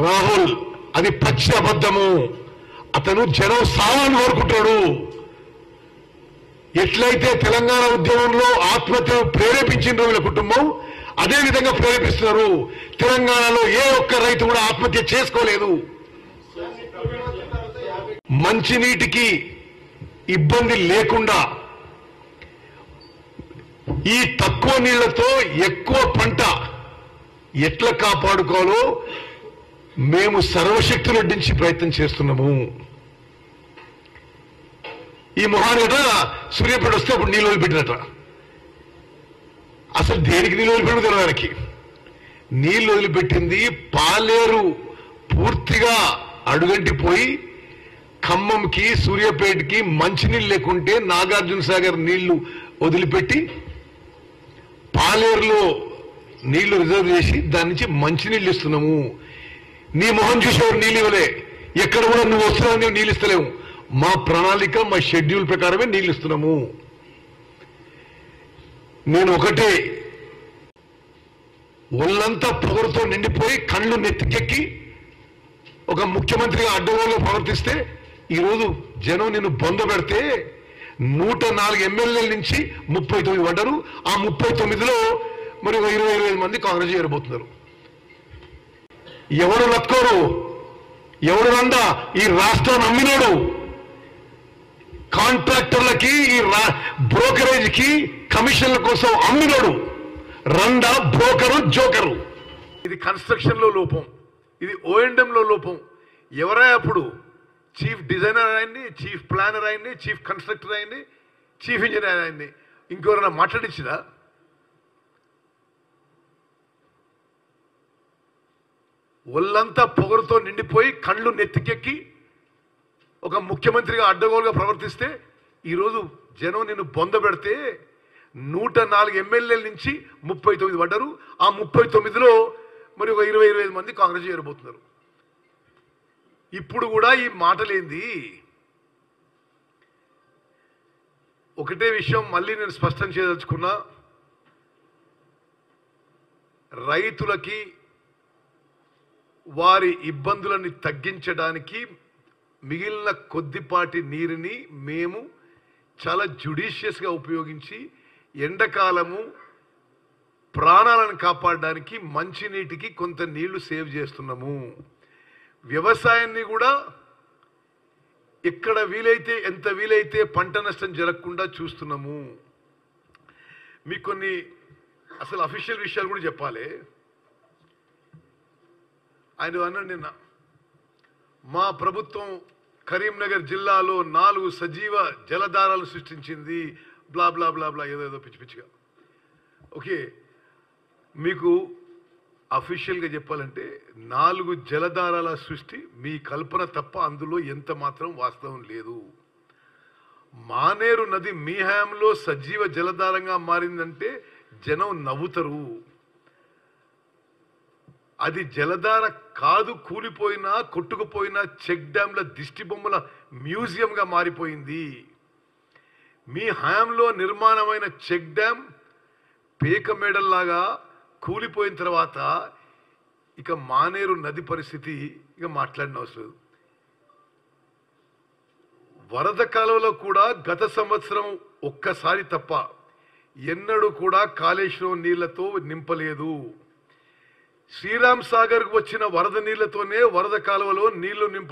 రాహుల్ అది పచ్చి అబద్ధము. అతను జనం సావాన్ని కోరుకుంటాడు. ఎట్లయితే తెలంగాణ ఉద్యమంలో ఆత్మహత్యను ప్రేరేపించిన వీళ్ళ కుటుంబం అదే విధంగా ప్రేరేపిస్తున్నారు. తెలంగాణలో ఏ ఒక్క రైతు కూడా ఆత్మహత్య చేసుకోలేదు. మంచినీటికి ఇబ్బంది లేకుండా ఈ తక్కువ నీళ్లతో ఎక్కువ పంట ఎట్లా కాపాడుకోవాలో మేము సర్వశక్తులు అడ్డించి ప్రయత్నం చేస్తున్నాము. ఈ మొహానట సూర్యాపేట వస్తే అప్పుడు నీళ్ళు వదిలిపెట్టినట. అసలు దేనికి నీళ్ళు వదిలిపెట్టిన తెలవారికి నీళ్ళు వదిలిపెట్టింది పాలేరు పూర్తిగా అడుగంటిపోయి ఖమ్మంకి సూర్యాపేటకి మంచినీళ్ళు లేకుంటే నాగార్జున సాగర్ నీళ్లు వదిలిపెట్టి పాలేరులో నీళ్లు రిజర్వ్ చేసి దాని నుంచి మంచినీళ్ళు ఇస్తున్నాము. నీ మొహం చూసేవారు నీళ్ళు ఇవ్వలే. ఎక్కడ కూడా నువ్వు వస్తున్నావు, నువ్వు నీళ్ళు ఇస్తలేవు. మా ప్రణాళిక మా షెడ్యూల్ ప్రకారమే నీళ్ళు ఇస్తున్నాము. నేను ఒకటే, ఒళ్ళంతా పొగరుతో నిండిపోయి కళ్ళు నెత్తికెక్కి ఒక ముఖ్యమంత్రిగా అడ్డగోలుగా ప్రవర్తిస్తే ఈరోజు జనం నిన్ను బొందబెడితే 104 ఎమ్మెల్యేల నుంచి 39 పడ్డారు. ఆ 39లో మరి 20-25 మంది కాంగ్రెస్ చేరబోతున్నారు. ఎవరు లక్కోరు, ఎవరు రండా ఈ రాష్ట్రాన్ని అమ్మినోడు, కాంట్రాక్టర్లకి ఈ బ్రోకరేజ్ కి కమిషన్ల కోసం అమ్మినోడు రండా, బ్రోకరు, జోకరు. ఇది కన్స్ట్రక్షన్ లో లోపం, ఇది O&M లో లోపం. ఎవరై అప్పుడు చీఫ్ డిజైనర్ అయింది, చీఫ్ ప్లానర్ అయింది, చీఫ్ కన్స్ట్రక్టర్ అయింది, చీఫ్ ఇంజనీర్ అయింది. ఇంకెవరైనా మాట్లాడించినా? ఒళ్ళంతా పొగరుతో నిండిపోయి కళ్ళు నెత్తికెక్కి ఒక ముఖ్యమంత్రిగా అడ్డగోలుగా ప్రవర్తిస్తే ఈరోజు జనం నిన్ను బొందబెడితే 104 ఎమ్మెల్యేల నుంచి 39 పడ్డారు. ఆ 39లో మరి 20-25 మంది కాంగ్రెస్ చేరబోతున్నారు. ఇప్పుడు కూడా ఈ మాటలేంది? ఒకటే విషయం మళ్ళీ నేను స్పష్టం చేయదలుచుకున్నా, రైతులకి వారి ఇబ్బందులని తగ్గించడానికి మిగిలిన కొద్దిపాటి నీరుని మేము చాలా జ్యుడిషియస్గా ఉపయోగించి ఎండాకాలము ప్రాణాలను కాపాడడానికి మంచినీటికి కొంత నీళ్లు సేవ్ చేస్తున్నాము. వ్యవసాయాన్ని కూడా ఎక్కడ వీలైతే ఎంత వీలైతే పంట నష్టం జరగకుండా చూస్తున్నాము. మీకు కొన్ని అసలు అఫీషియల్ విషయాలు కూడా చెప్పాలి. ఆయన అన్నాడు నిన్న, మా ప్రభుత్వం కరీంనగర్ జిల్లాలో 4 సజీవ జలధారాలు సృష్టించింది, బ్లా బ్లా బ్లా బ్లా ఏదో పిచ్చి పిచ్చిగా. ఓకే, మీకు అఫీషియల్గా చెప్పాలంటే 4 జలధారాల సృష్టి మీ కల్పన తప్ప అందులో ఎంత మాత్రం వాస్తవం లేదు. మానేరు నది మీ హయాంలో సజీవ జలధారంగా మారిందంటే జనం నవ్వుతారు. అది జలధార కాదు, కూలిపోయినా కొట్టుకుపోయినా చెక్ డ్యాంల దిష్టి బొమ్మల మ్యూజియంగా మారిపోయింది. మీ హయాంలో నిర్మాణమైన చెక్ డ్యాం పేక మేడల్లాగా కూలిపోయిన తర్వాత ఇక మానేరు నది పరిస్థితి ఇక మాట్లాడిన అవసరం. వరద కాలంలో కూడా గత సంవత్సరం ఒక్కసారి తప్ప ఎన్నడూ కూడా కాళేశ్వరం నీళ్లతో నింపలేదు. శ్రీరామ్ సాగర్కు వచ్చిన వరద నీళ్లతోనే వరద కాలువలో నీళ్లు నింప